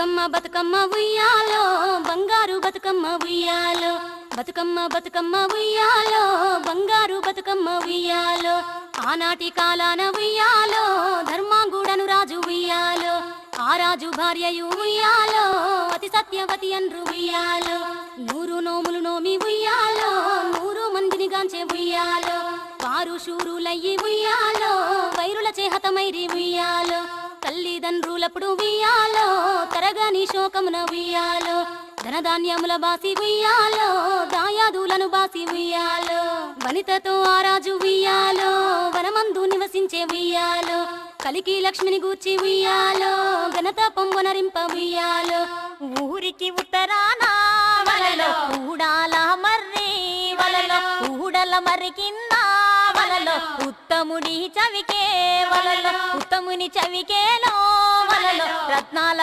బతుకమ్మ బతుకమ్మ ఉయ్యాలో బంగారు బతుకమ్మ ఉయ్యాలో బతుకమ్మ బతుకమ్మ ఉయ్యాలో బంగారు బతుకమ్మ ఉయ్యాలో ఆనాటి కాలాన ఉయ్యాలో ధర్మాంగుడను రాజు ఉయ్యాలో ఆ రాజు భార్యయు ఉయ్యాలో అతి సత్యవతి అన్రు ఉయ్యాలో 100 నోములు నోమి ఉయ్యాలో 100 మందిని గాంచే ఉయ్యాలో వారు శూరులయ్యి ఉయ్యాలో వైరుల చేహతమైరి ఉయ్యాలో తల్లిదండ్రులప్పుడు ఉయ్యాలో తరగని శోకమున ఉయ్యాలో ధనధాన్యముల బాసి ఉయ్యాలో దాయాదులను బాసి ఉయ్యాలో వనితతో ఆ రాజు ఉయ్యాలో వనమందు నివసించే ఉయ్యాలో కలికి లక్ష్మిని గూర్చి ఉయ్యాలో ఘనత పొంగునరింప ఉయ్యాలో ఊరికి ఉత్తరాన వలలో ఊడాల మర్రి వలలో ఊడల మర్రి కింద వలలో ఉత్తముడి చవికే వలలో ఉత్తముని చవికేలో వలలో రత్నాల